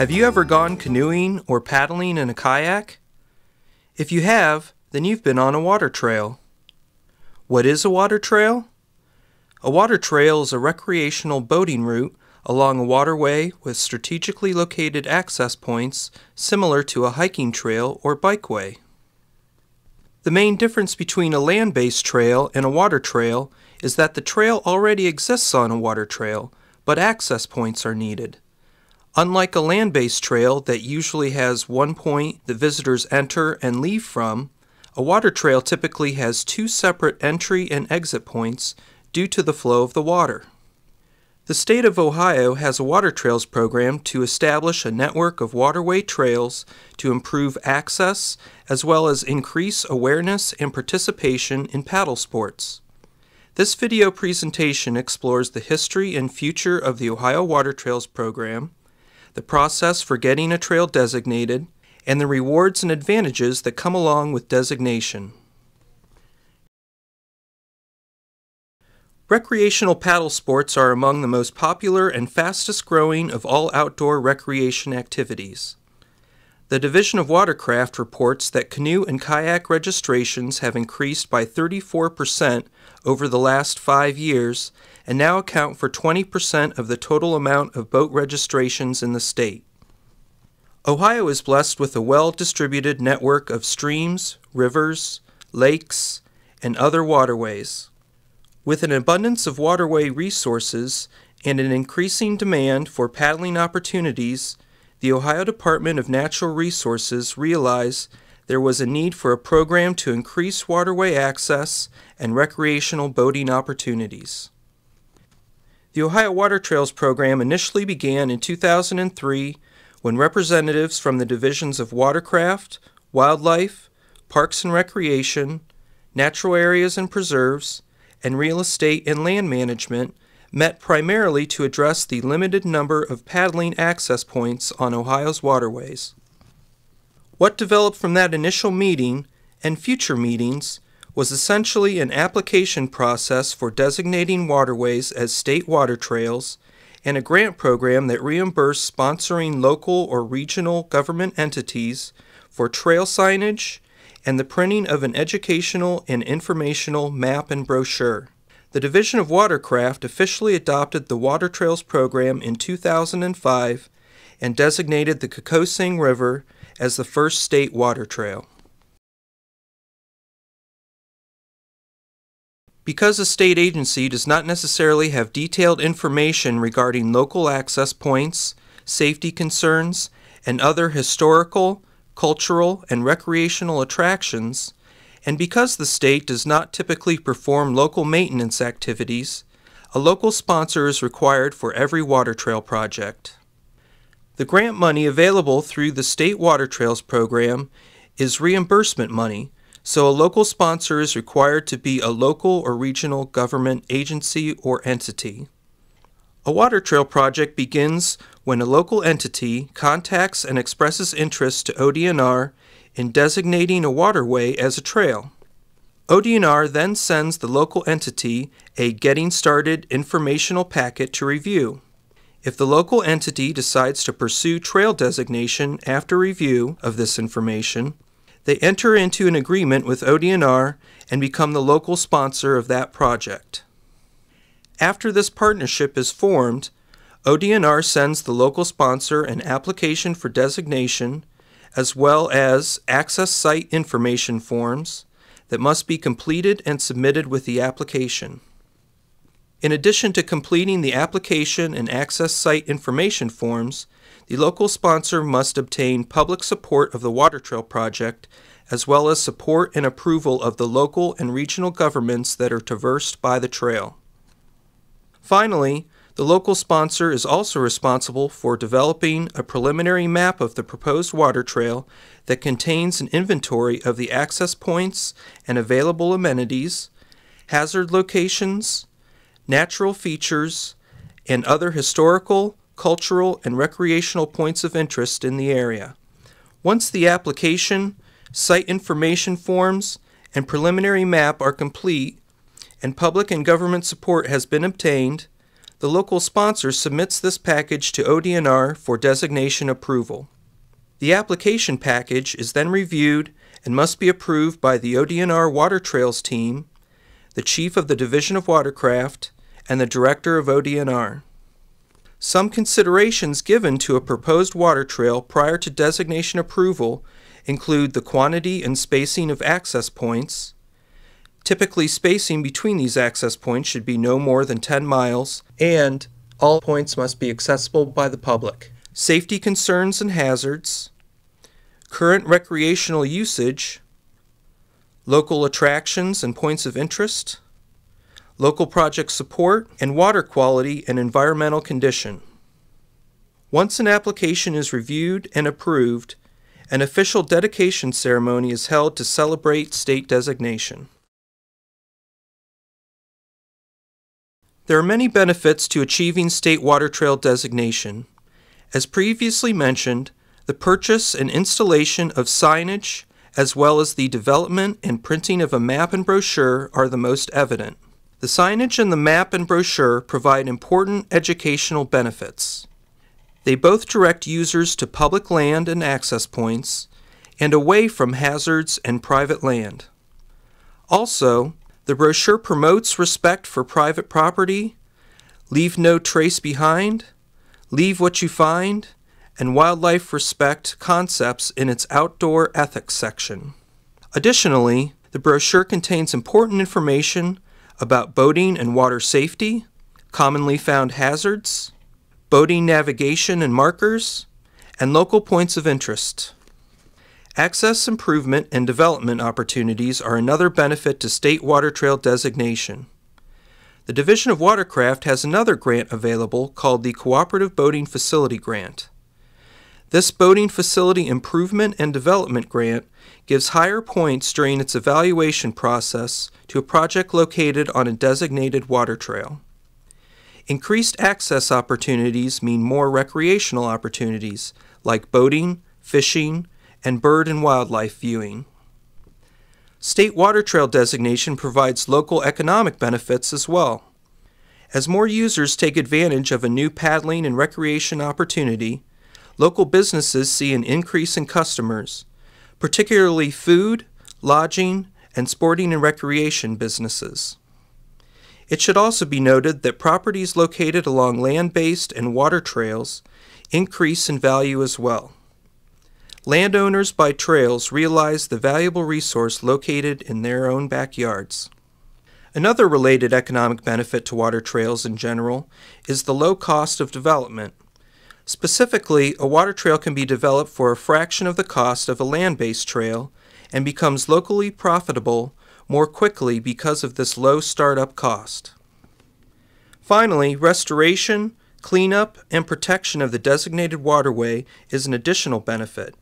Have you ever gone canoeing or paddling in a kayak? If you have, then you've been on a water trail. What is a water trail? A water trail is a recreational boating route along a waterway with strategically located access points similar to a hiking trail or bikeway. The main difference between a land-based trail and a water trail is that the trail already exists on a water trail, but access points are needed. Unlike a land-based trail that usually has one point the visitors enter and leave from, a water trail typically has two separate entry and exit points due to the flow of the water. The state of Ohio has a water trails program to establish a network of waterway trails to improve access as well as increase awareness and participation in paddle sports. This video presentation explores the history and future of the Ohio Water Trails program, the process for getting a trail designated, and the rewards and advantages that come along with designation. Recreational paddle sports are among the most popular and fastest growing of all outdoor recreation activities. The Division of Watercraft reports that canoe and kayak registrations have increased by 34% over the last 5 years and now account for 20% of the total amount of boat registrations in the state. Ohio is blessed with a well-distributed network of streams, rivers, lakes, and other waterways. With an abundance of waterway resources and an increasing demand for paddling opportunities, the Ohio Department of Natural Resources realized there was a need for a program to increase waterway access and recreational boating opportunities. The Ohio Water Trails program initially began in 2003 when representatives from the divisions of Watercraft, Wildlife, Parks and Recreation, Natural Areas and Preserves, and Real Estate and Land Management met primarily to address the limited number of paddling access points on Ohio's waterways. What developed from that initial meeting and future meetings was essentially an application process for designating waterways as state water trails and a grant program that reimbursed sponsoring local or regional government entities for trail signage and the printing of an educational and informational map and brochure. The Division of Watercraft officially adopted the Water Trails program in 2005 and designated the Kokosing River as the first state water trail. Because a state agency does not necessarily have detailed information regarding local access points, safety concerns, and other historical, cultural, and recreational attractions, and because the state does not typically perform local maintenance activities, a local sponsor is required for every water trail project. The grant money available through the State Water Trails program is reimbursement money, so a local sponsor is required to be a local or regional government agency or entity. A water trail project begins when a local entity contacts and expresses interest to ODNR in designating a waterway as a trail. ODNR then sends the local entity a Getting Started informational packet to review. If the local entity decides to pursue trail designation after review of this information, they enter into an agreement with ODNR and become the local sponsor of that project. After this partnership is formed, ODNR sends the local sponsor an application for designation as well as access site information forms that must be completed and submitted with the application. In addition to completing the application and access site information forms, the local sponsor must obtain public support of the water trail project as well as support and approval of the local and regional governments that are traversed by the trail. Finally, the local sponsor is also responsible for developing a preliminary map of the proposed water trail that contains an inventory of the access points and available amenities, hazard locations, natural features, and other historical, cultural, and recreational points of interest in the area. Once the application, site information forms, and preliminary map are complete, and public and government support has been obtained, the local sponsor submits this package to ODNR for designation approval. The application package is then reviewed and must be approved by the ODNR Water Trails team, the Chief of the Division of Watercraft, and the Director of ODNR. Some considerations given to a proposed water trail prior to designation approval include the quantity and spacing of access points. Typically, spacing between these access points should be no more than 10 miles, and all points must be accessible by the public. Safety concerns and hazards, current recreational usage, local attractions and points of interest, local project support, and water quality and environmental condition. Once an application is reviewed and approved, an official dedication ceremony is held to celebrate state designation. There are many benefits to achieving state water trail designation. As previously mentioned, the purchase and installation of signage, as well as the development and printing of a map and brochure, are the most evident. The signage and the map and brochure provide important educational benefits. They both direct users to public land and access points, and away from hazards and private land. Also, the brochure promotes respect for private property, leave no trace behind, leave what you find, and wildlife respect concepts in its outdoor ethics section. Additionally, the brochure contains important information about boating and water safety, commonly found hazards, boating navigation and markers, and local points of interest. Access improvement and development opportunities are another benefit to state water trail designation. The Division of Watercraft has another grant available called the Cooperative Boating Facility Grant. This boating facility improvement and development grant gives higher points during its evaluation process to a project located on a designated water trail. Increased access opportunities mean more recreational opportunities like boating, fishing, and bird and wildlife viewing. State water trail designation provides local economic benefits as well. As more users take advantage of a new paddling and recreation opportunity, local businesses see an increase in customers, particularly food, lodging, and sporting and recreation businesses. It should also be noted that properties located along land-based and water trails increase in value as well. Landowners by trails realize the valuable resource located in their own backyards. Another related economic benefit to water trails in general is the low cost of development. Specifically, a water trail can be developed for a fraction of the cost of a land-based trail and becomes locally profitable more quickly because of this low startup cost. Finally, restoration, cleanup, and protection of the designated waterway is an additional benefit.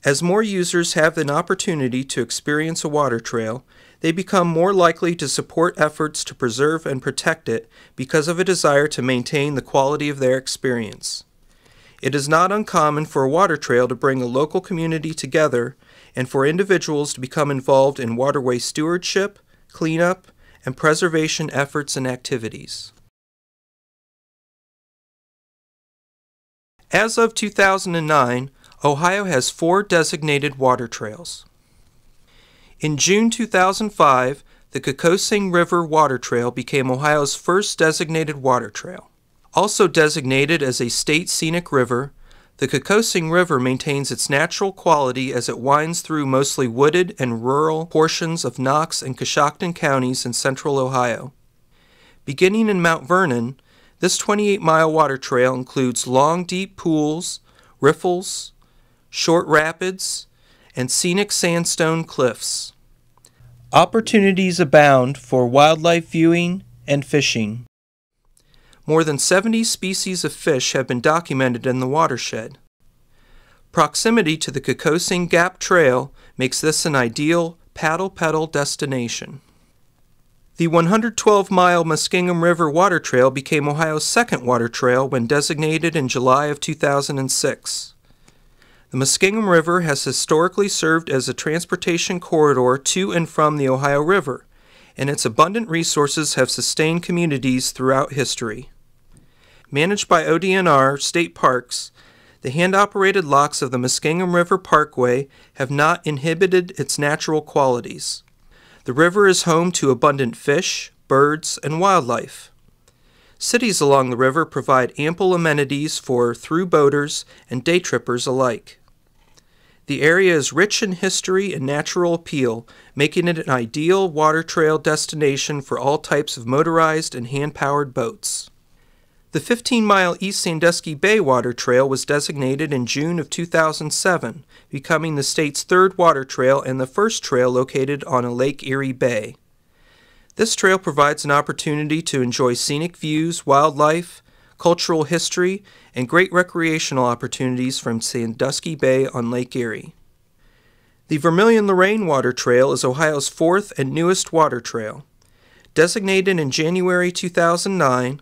As more users have an opportunity to experience a water trail, they become more likely to support efforts to preserve and protect it because of a desire to maintain the quality of their experience. It is not uncommon for a water trail to bring a local community together and for individuals to become involved in waterway stewardship, cleanup, and preservation efforts and activities. As of 2009, Ohio has 4 designated water trails. In June 2005, the Kokosing River Water Trail became Ohio's first designated water trail. Also designated as a state scenic river, the Kokosing River maintains its natural quality as it winds through mostly wooded and rural portions of Knox and Coshocton counties in central Ohio. Beginning in Mount Vernon, this 28-mile water trail includes long, deep pools, riffles, short rapids, and scenic sandstone cliffs. Opportunities abound for wildlife viewing and fishing. More than 70 species of fish have been documented in the watershed. Proximity to the Kokosing Gap Trail makes this an ideal paddle pedal destination. The 112-mile Muskingum River Water Trail became Ohio's second water trail when designated in July of 2006. The Muskingum River has historically served as a transportation corridor to and from the Ohio River, and its abundant resources have sustained communities throughout history. Managed by ODNR State Parks, the hand-operated locks of the Muskingum River Parkway have not inhibited its natural qualities. The river is home to abundant fish, birds, and wildlife. Cities along the river provide ample amenities for through boaters and day trippers alike. The area is rich in history and natural appeal, making it an ideal water trail destination for all types of motorized and hand-powered boats. The 15-mile East Sandusky Bay Water Trail was designated in June of 2007, becoming the state's third water trail and the first trail located on a Lake Erie Bay. This trail provides an opportunity to enjoy scenic views, wildlife, cultural history, and great recreational opportunities from Sandusky Bay on Lake Erie. The Vermilion-Lorraine Water Trail is Ohio's fourth and newest water trail. Designated in January 2009,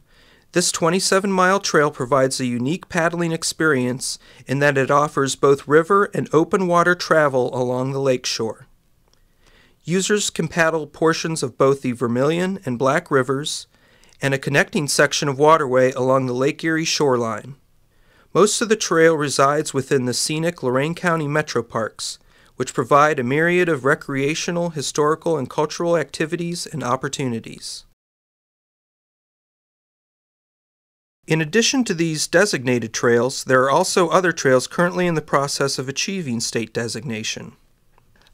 this 27-mile trail provides a unique paddling experience in that it offers both river and open water travel along the lakeshore. Users can paddle portions of both the Vermilion and Black Rivers and a connecting section of waterway along the Lake Erie shoreline. Most of the trail resides within the scenic Lorain County Metro Parks, which provide a myriad of recreational, historical, and cultural activities and opportunities. In addition to these designated trails, there are also other trails currently in the process of achieving state designation.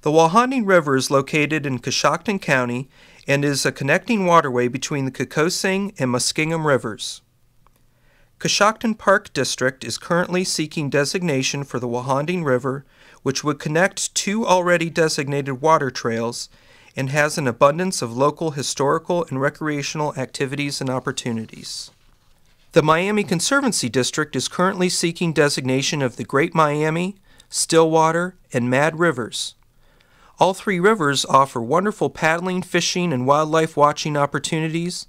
The Wahonding River is located in Coshocton County and is a connecting waterway between the Kokosing and Muskingum Rivers. Coshocton Park District is currently seeking designation for the Wahonding River, which would connect two already designated water trails and has an abundance of local historical and recreational activities and opportunities. The Miami Conservancy District is currently seeking designation of the Great Miami, Stillwater, and Mad Rivers. All three rivers offer wonderful paddling, fishing, and wildlife watching opportunities,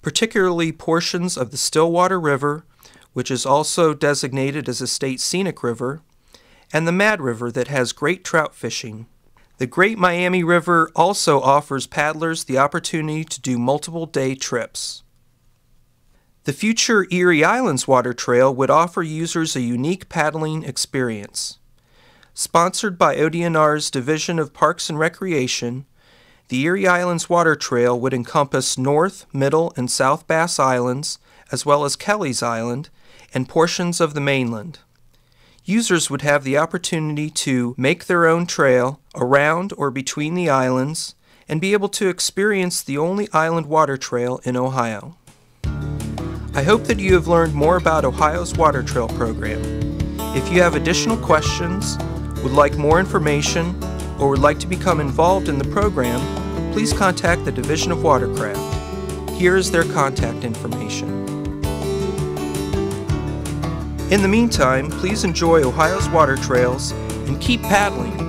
particularly portions of the Stillwater River, which is also designated as a state scenic river, and the Mad River that has great trout fishing. The Great Miami River also offers paddlers the opportunity to do multiple day trips. The future Erie Islands Water Trail would offer users a unique paddling experience. Sponsored by ODNR's Division of Parks and Recreation, the Erie Islands Water Trail would encompass North, Middle, and South Bass Islands, as well as Kelly's Island, and portions of the mainland. Users would have the opportunity to make their own trail around or between the islands and be able to experience the only island water trail in Ohio. I hope that you have learned more about Ohio's Water Trail program. If you have additional questions, would like more information, or would like to become involved in the program, please contact the Division of Watercraft. Here is their contact information. In the meantime, please enjoy Ohio's water trails and keep paddling.